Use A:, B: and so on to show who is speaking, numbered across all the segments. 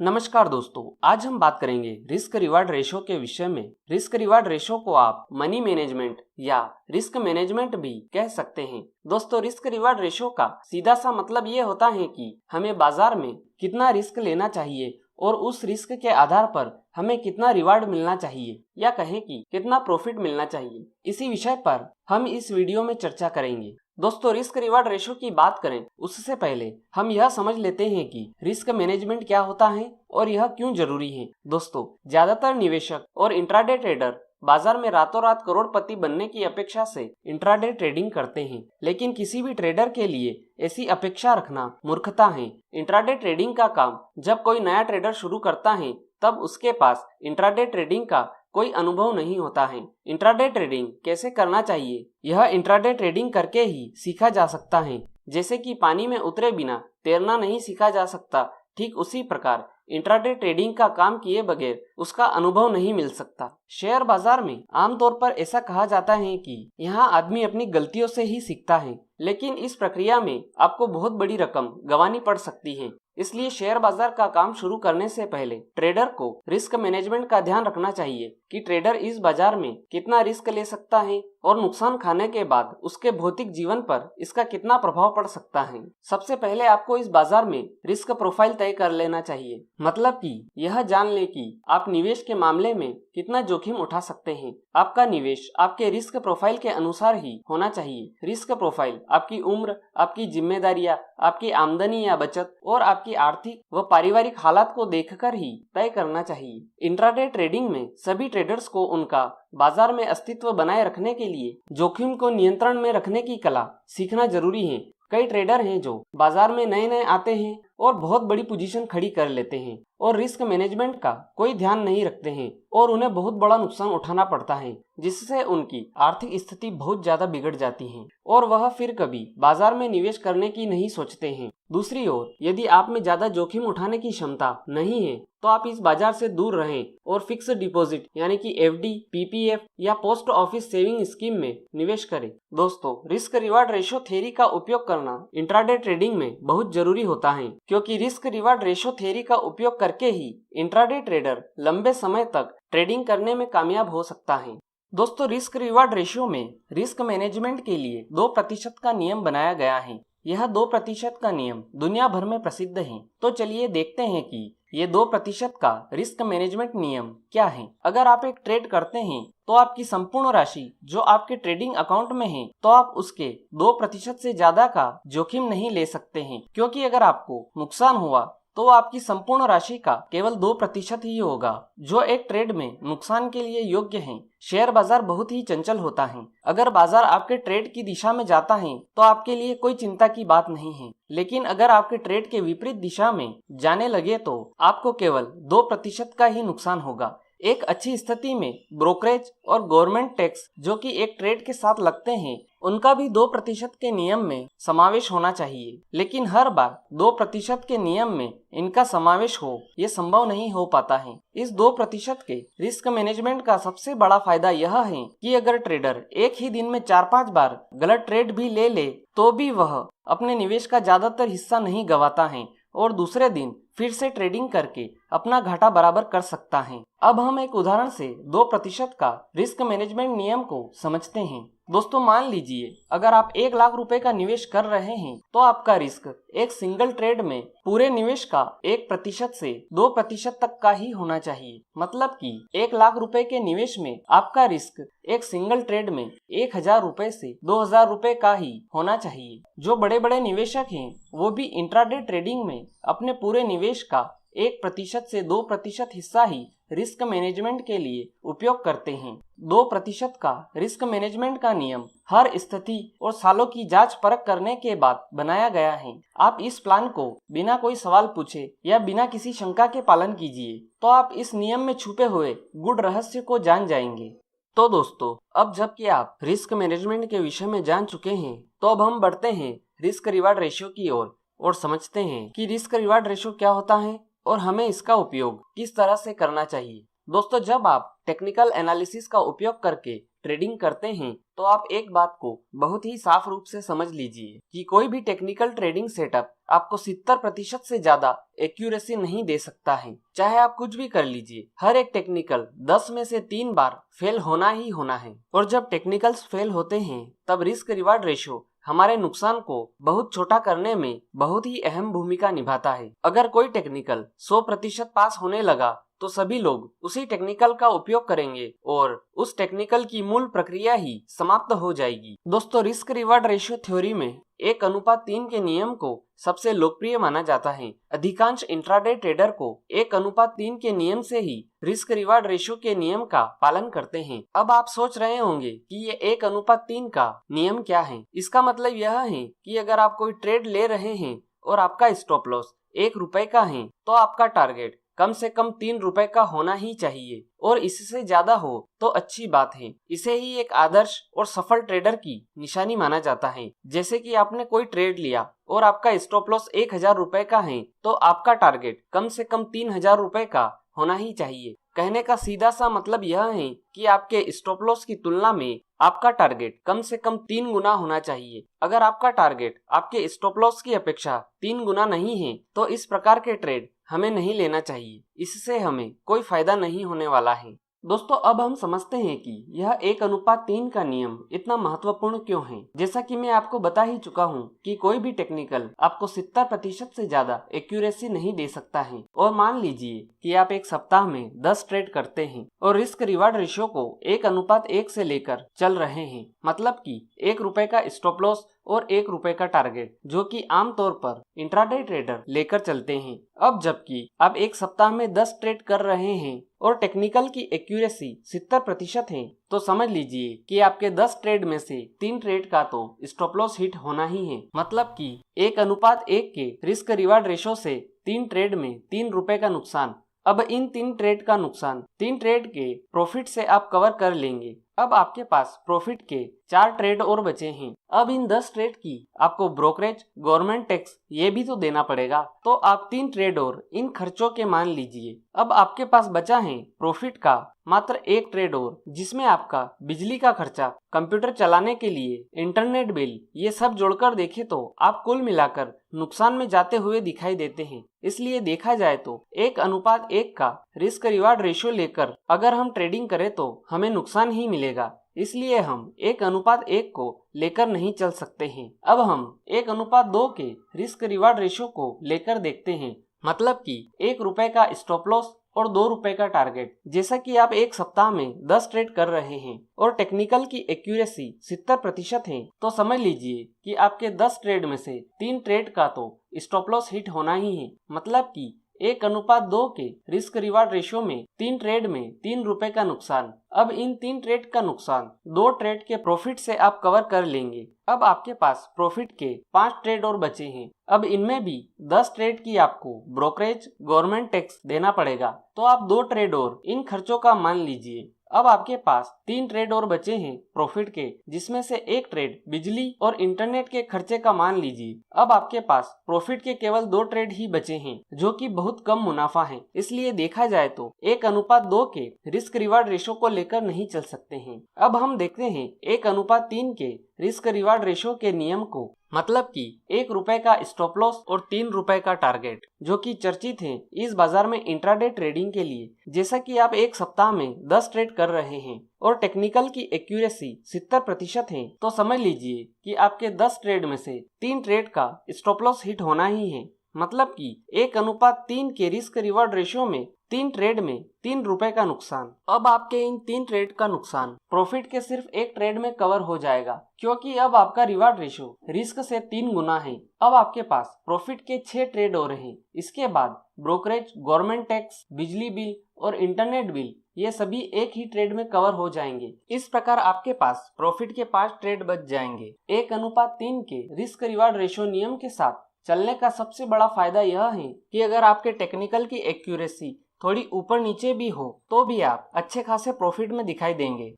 A: नमस्कार दोस्तों, आज हम बात करेंगे रिस्क रिवार्ड रेशो के विषय में। रिस्क रिवार्ड रेशो को आप मनी मैनेजमेंट या रिस्क मैनेजमेंट भी कह सकते हैं। दोस्तों, रिस्क रिवार्ड रेशो का सीधा सा मतलब ये होता है कि हमें बाजार में कितना रिस्क लेना चाहिए और उस रिस्क के आधार पर हमें कितना रिवार्ड मिलना चाहिए, या कहें कि कितना प्रॉफिट मिलना चाहिए। इसी विषय पर हम इस वीडियो में चर्चा करेंगे। दोस्तों, रिस्क रिवार्ड रेशो की बात करें उससे पहले हम यह समझ लेते हैं कि रिस्क मैनेजमेंट क्या होता है और यह क्यों जरूरी है। दोस्तों, ज्यादातर निवेशक और इंट्राडे ट्रेडर बाजार में रातों रात करोड़पति बनने की अपेक्षा से इंट्राडे ट्रेडिंग करते हैं, लेकिन किसी भी ट्रेडर के लिए ऐसी अपेक्षा रखना मूर्खता है। इंट्राडे ट्रेडिंग का काम जब कोई नया ट्रेडर शुरू करता है तब उसके पास इंट्राडे ट्रेडिंग का कोई अनुभव नहीं होता है। इंट्राडे ट्रेडिंग कैसे करना चाहिए, यह इंट्राडे ट्रेडिंग करके ही सीखा जा सकता है। जैसे कि पानी में उतरे बिना तैरना नहीं सीखा जा सकता, ठीक उसी प्रकार इंट्राडे ट्रेडिंग का काम किए बगैर उसका अनुभव नहीं मिल सकता। शेयर बाजार में आमतौर पर ऐसा कहा जाता है कि यहाँ आदमी अपनी गलतियों से ही सीखता है, लेकिन इस प्रक्रिया में आपको बहुत बड़ी रकम गंवानी पड़ सकती है। इसलिए शेयर बाजार का काम शुरू करने से पहले ट्रेडर को रिस्क मैनेजमेंट का ध्यान रखना चाहिए कि ट्रेडर इस बाजार में कितना रिस्क ले सकता है और नुकसान खाने के बाद उसके भौतिक जीवन पर इसका कितना प्रभाव पड़ सकता है। सबसे पहले आपको इस बाजार में रिस्क प्रोफाइल तय कर लेना चाहिए, मतलब कि यह जान ले कि आप निवेश के मामले में कितना जोखिम उठा सकते हैं। आपका निवेश आपके रिस्क प्रोफाइल के अनुसार ही होना चाहिए। रिस्क प्रोफाइल आपकी उम्र, आपकी जिम्मेदारियां, आपकी आमदनी या बचत और आपकी आर्थिक व पारिवारिक हालात को देखकर ही तय करना चाहिए। इंट्राडे ट्रेडिंग में सभी ट्रेडर्स को उनका बाजार में अस्तित्व बनाए रखने के लिए जोखिम को नियंत्रण में रखने की कला सीखना जरूरी है। कई ट्रेडर हैं जो बाजार में नए नए आते हैं और बहुत बड़ी पोजीशन खड़ी कर लेते हैं और रिस्क मैनेजमेंट का कोई ध्यान नहीं रखते हैं और उन्हें बहुत बड़ा नुकसान उठाना पड़ता है, जिससे उनकी आर्थिक स्थिति बहुत ज्यादा बिगड़ जाती है और वह फिर कभी बाजार में निवेश करने की नहीं सोचते हैं। दूसरी ओर, यदि आप में ज्यादा जोखिम उठाने की क्षमता नहीं है तो आप इस बाजार से दूर रहें और फिक्स डिपॉजिट यानी कि एफडी, पीपीएफ या पोस्ट ऑफिस सेविंग स्कीम में निवेश करें। दोस्तों, रिस्क रिवार्ड रेशो थ्योरी का उपयोग करना इंट्राडे ट्रेडिंग में बहुत जरूरी होता है, क्योंकि रिस्क रिवार्ड रेशो थ्योरी का उपयोग करके ही इंट्राडे ट्रेडर लंबे समय तक ट्रेडिंग करने में कामयाब हो सकता है। दोस्तों, रिस्क रिवार्ड रेशियो में रिस्क मैनेजमेंट के लिए 2% का नियम बनाया गया है। यह 2% का नियम दुनिया भर में प्रसिद्ध है। तो चलिए देखते हैं कि ये 2% का रिस्क मैनेजमेंट नियम क्या है। अगर आप एक ट्रेड करते हैं तो आपकी संपूर्ण राशि जो आपके ट्रेडिंग अकाउंट में है, तो आप उसके 2% से ज्यादा का जोखिम नहीं ले सकते हैं, क्योंकि अगर आपको नुकसान हुआ तो आपकी संपूर्ण राशि का केवल 2% ही होगा, जो एक ट्रेड में नुकसान के लिए योग्य है। शेयर बाजार बहुत ही चंचल होता है। अगर बाजार आपके ट्रेड की दिशा में जाता है तो आपके लिए कोई चिंता की बात नहीं है, लेकिन अगर आपके ट्रेड के विपरीत दिशा में जाने लगे तो आपको केवल 2% का ही नुकसान होगा। एक अच्छी स्थिति में ब्रोकरेज और गवर्नमेंट टैक्स जो कि एक ट्रेड के साथ लगते हैं, उनका भी 2% के नियम में समावेश होना चाहिए, लेकिन हर बार 2% के नियम में इनका समावेश हो ये संभव नहीं हो पाता है। इस 2% के रिस्क मैनेजमेंट का सबसे बड़ा फायदा यह है कि अगर ट्रेडर एक ही दिन में 4-5 बार गलत ट्रेड भी ले ले तो भी वह अपने निवेश का ज्यादातर हिस्सा नहीं गंवाता है और दूसरे दिन फिर से ट्रेडिंग करके अपना घाटा बराबर कर सकता है। अब हम एक उदाहरण से 2% का रिस्क मैनेजमेंट नियम को समझते हैं। दोस्तों, मान लीजिए अगर आप 1 लाख रुपए का निवेश कर रहे हैं तो आपका रिस्क एक सिंगल ट्रेड में पूरे निवेश का 1% से 2% तक का ही होना चाहिए। मतलब कि 1 लाख रुपए के निवेश में आपका रिस्क एक सिंगल ट्रेड में 1000 रुपए से 2000 रुपए का ही होना चाहिए। जो बड़े बड़े निवेशक हैं वो भी इंट्राडे ट्रेडिंग में अपने पूरे निवेश का 1% से 2% हिस्सा ही रिस्क मैनेजमेंट के लिए उपयोग करते हैं। 2% का रिस्क मैनेजमेंट का नियम हर स्थिति और सालों की जांच परख करने के बाद बनाया गया है। आप इस प्लान को बिना कोई सवाल पूछे या बिना किसी शंका के पालन कीजिए तो आप इस नियम में छुपे हुए गूढ़ रहस्य को जान जाएंगे। तो दोस्तों, अब जबकि आप रिस्क मैनेजमेंट के विषय में जान चुके हैं, तो अब हम बढ़ते हैं रिस्क रिवार्ड रेशियो की ओर और समझते हैं कि रिस्क रिवार्ड रेशियो क्या होता है और हमें इसका उपयोग किस तरह से करना चाहिए। दोस्तों, जब आप टेक्निकल एनालिसिस का उपयोग करके ट्रेडिंग करते हैं तो आप एक बात को बहुत ही साफ रूप से समझ लीजिए कि कोई भी टेक्निकल ट्रेडिंग सेटअप आपको 70% से ज्यादा एक्यूरेसी नहीं दे सकता है। चाहे आप कुछ भी कर लीजिए, हर एक टेक्निकल 10 में से 3 बार फेल होना ही होना है। और जब टेक्निकल्स फेल होते हैं तब रिस्क रिवार्ड रेशियो हमारे नुकसान को बहुत छोटा करने में बहुत ही अहम भूमिका निभाता है। अगर कोई टेक्निकल 100% पास होने लगा तो सभी लोग उसी टेक्निकल का उपयोग करेंगे और उस टेक्निकल की मूल प्रक्रिया ही समाप्त हो जाएगी। दोस्तों, रिस्क रिवार्ड रेशियो थ्योरी में 1:3 के नियम को सबसे लोकप्रिय माना जाता है। अधिकांश इंट्राडे ट्रेडर को 1:3 के नियम से ही रिस्क रिवार्ड रेशियो के नियम का पालन करते हैं। अब आप सोच रहे होंगे कि ये 1:3 का नियम क्या है। इसका मतलब यह है कि अगर आप कोई ट्रेड ले रहे हैं और आपका स्टॉप लॉस 1 रुपए का है तो आपका टारगेट कम से कम 3 रुपए का होना ही चाहिए और इससे ज्यादा हो तो अच्छी बात है। इसे ही एक आदर्श और सफल ट्रेडर की निशानी माना जाता है। जैसे कि आपने कोई ट्रेड लिया और आपका स्टॉप लॉस 1000 रुपए का है तो आपका टारगेट कम से कम 3000 रुपए का होना ही चाहिए। कहने का सीधा सा मतलब यह है कि आपके स्टॉप लॉस की तुलना में आपका टारगेट कम से कम 3 गुना होना चाहिए। अगर आपका टारगेट आपके स्टॉप लॉस की अपेक्षा 3 गुना नहीं है तो इस प्रकार के ट्रेड हमें नहीं लेना चाहिए। इससे हमें कोई फायदा नहीं होने वाला है। दोस्तों, अब हम समझते हैं कि यह 1:3 का नियम इतना महत्वपूर्ण क्यों है। जैसा कि मैं आपको बता ही चुका हूँ कि कोई भी टेक्निकल आपको 70% से ज्यादा एक्यूरेसी नहीं दे सकता है। और मान लीजिए कि आप एक सप्ताह में 10 ट्रेड करते हैं और रिस्क रिवार्ड रेशियो को 1:1 से लेकर चल रहे हैं, मतलब कि 1 रुपए का स्टॉप लॉस और 1 रुपए का टारगेट, जो कि आमतौर पर इंट्राडे ट्रेडर लेकर चलते हैं। अब जबकि आप एक सप्ताह में 10 ट्रेड कर रहे हैं और टेक्निकल की एक्यूरेसी 70% है, तो समझ लीजिए कि आपके 10 ट्रेड में से 3 ट्रेड का तो स्टॉप लॉस हिट होना ही है। मतलब कि 1:1 के रिस्क रिवार्ड रेशो से 3 ट्रेड में 3 रुपए का नुकसान। अब इन 3 ट्रेड का नुकसान 3 ट्रेड के प्रॉफिट से आप कवर कर लेंगे। अब आपके पास प्रॉफिट के 4 ट्रेड और बचे हैं। अब इन 10 ट्रेड की आपको ब्रोकरेज, गवर्नमेंट टैक्स ये भी तो देना पड़ेगा। तो आप 3 ट्रेड और इन खर्चों के मान लीजिए। अब आपके पास बचा है प्रॉफिट का मात्र 1 ट्रेड और, जिसमें आपका बिजली का खर्चा, कंप्यूटर चलाने के लिए इंटरनेट बिल, ये सब जोड़कर देखे तो आप कुल मिलाकर नुकसान में जाते हुए दिखाई देते हैं। इसलिए देखा जाए तो 1:1 का रिस्क रिवार्ड रेशियो लेकर अगर हम ट्रेडिंग करें तो हमें नुकसान ही मिलेगा। इसलिए हम 1:1 को लेकर नहीं चल सकते हैं। अब हम 1:2 के रिस्क रिवार्ड रेशियो को लेकर देखते हैं, मतलब कि 1 रुपए का स्टॉप लॉस और 2 रुपए का टारगेट। जैसा कि आप एक सप्ताह में 10 ट्रेड कर रहे हैं और टेक्निकल की एक्यूरेसी 70% है, तो समझ लीजिए कि आपके 10 ट्रेड में से 3 ट्रेड का तो स्टॉप लॉस हिट होना ही है। मतलब कि 1:2 के रिस्क रिवार्ड रेशियो में 3 ट्रेड में 3 रुपए का नुकसान। अब इन 3 ट्रेड का नुकसान 2 ट्रेड के प्रॉफिट से आप कवर कर लेंगे। अब आपके पास प्रॉफिट के 5 ट्रेड और बचे हैं। अब इनमें भी 10 ट्रेड की आपको ब्रोकरेज, गवर्नमेंट टैक्स देना पड़ेगा। तो आप 2 ट्रेड और इन खर्चों का मान लीजिए। अब आपके पास 3 ट्रेड और बचे हैं प्रॉफिट के, जिसमें से 1 ट्रेड बिजली और इंटरनेट के खर्चे का मान लीजिए। अब आपके पास प्रॉफिट के केवल 2 ट्रेड ही बचे हैं, जो कि बहुत कम मुनाफा है। इसलिए देखा जाए तो 1:2 के रिस्क रिवार्ड रेशो को लेकर नहीं चल सकते हैं। अब हम देखते हैं 1:3 के रिस्क रिवार्ड रेशो के नियम को, मतलब कि 1 रुपए का स्टॉप लॉस और 3 रुपए का टारगेट, जो कि चर्चित है इस बाजार में इंट्राडे ट्रेडिंग के लिए। जैसा कि आप एक सप्ताह में 10 ट्रेड कर रहे हैं और टेक्निकल की एक्यूरेसी 70% है, तो समझ लीजिए कि आपके 10 ट्रेड में से 3 ट्रेड का स्टॉप लॉस हिट होना ही है। मतलब कि 1:3 के रिस्क रिवार्ड रेशियो में 3 ट्रेड में 3 रुपए का नुकसान। अब आपके इन 3 ट्रेड का नुकसान प्रॉफिट के सिर्फ 1 ट्रेड में कवर हो जाएगा, क्योंकि अब आपका रिवार्ड रेशियो रिस्क से 3 गुना है। अब आपके पास प्रॉफिट के 6 ट्रेड हो रहे हैं। इसके बाद ब्रोकरेज, गवर्नमेंट टैक्स, बिजली बिल और इंटरनेट बिल, ये सभी एक ही ट्रेड में कवर हो जाएंगे। इस प्रकार आपके पास प्रॉफिट के 5 ट्रेड बच जाएंगे। 1:3 के रिस्क रिवार्ड रेशियो नियम के साथ चलने का सबसे बड़ा फायदा यह है कि अगर आपके टेक्निकल की एक्यूरेसी थोड़ी ऊपर नीचे भी हो तो भी आप अच्छे खासे प्रॉफिट में दिखाई देंगे।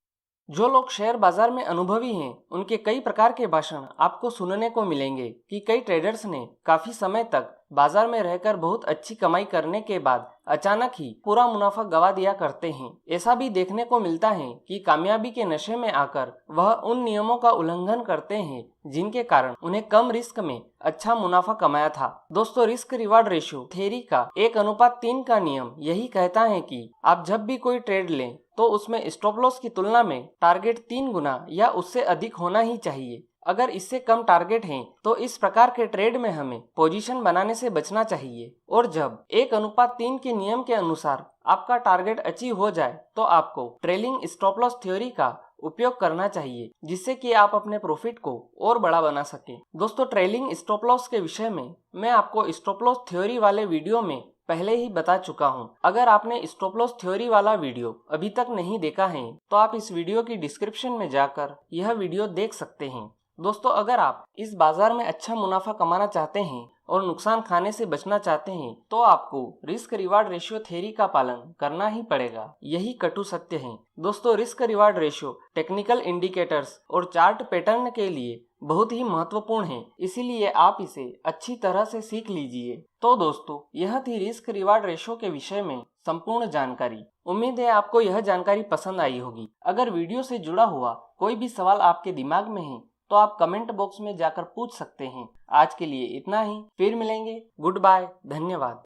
A: जो लोग शेयर बाजार में अनुभवी हैं, उनके कई प्रकार के भाषण आपको सुनने को मिलेंगे कि कई ट्रेडर्स ने काफी समय तक बाजार में रहकर बहुत अच्छी कमाई करने के बाद अचानक ही पूरा मुनाफा गवा दिया करते हैं। ऐसा भी देखने को मिलता है कि कामयाबी के नशे में आकर वह उन नियमों का उल्लंघन करते हैं जिनके कारण उन्हें कम रिस्क में अच्छा मुनाफा कमाया था। दोस्तों, रिस्क रिवार्ड रेशियो थ्योरी का 1:3 का नियम यही कहता है कि आप जब भी कोई ट्रेड लें तो उसमें स्टॉप लॉस की तुलना में टारगेट 3 गुना या उससे अधिक होना ही चाहिए। अगर इससे कम टारगेट हैं तो इस प्रकार के ट्रेड में हमें पोजीशन बनाने से बचना चाहिए। और जब 1:3 के नियम के अनुसार आपका टारगेट अचीव हो जाए तो आपको ट्रेलिंग स्टॉप लॉस थ्योरी का उपयोग करना चाहिए, जिससे कि आप अपने प्रॉफिट को और बड़ा बना सके। दोस्तों, ट्रेलिंग स्टॉप लॉस के विषय में मैं आपको स्टॉप लॉस थ्योरी वाले वीडियो में पहले ही बता चुका हूं। अगर आपने स्टॉप लॉस थ्योरी वाला वीडियो अभी तक नहीं देखा है तो आप इस वीडियो की डिस्क्रिप्शन में जाकर यह वीडियो देख सकते हैं। दोस्तों, अगर आप इस बाजार में अच्छा मुनाफा कमाना चाहते हैं और नुकसान खाने से बचना चाहते हैं तो आपको रिस्क रिवार्ड रेशियो थ्योरी का पालन करना ही पड़ेगा। यही कटु सत्य है। दोस्तों, risk reward ratio technical indicators और चार्ट पैटर्न के लिए बहुत ही महत्वपूर्ण है, इसीलिए आप इसे अच्छी तरह से सीख लीजिए। तो दोस्तों, यह थी रिस्क रिवार्ड रेशियो के विषय में संपूर्ण जानकारी। उम्मीद है आपको यह जानकारी पसंद आई होगी। अगर वीडियो से जुड़ा हुआ कोई भी सवाल आपके दिमाग में है तो आप कमेंट बॉक्स में जाकर पूछ सकते हैं। आज के लिए इतना ही, फिर मिलेंगे। गुड बाय, धन्यवाद।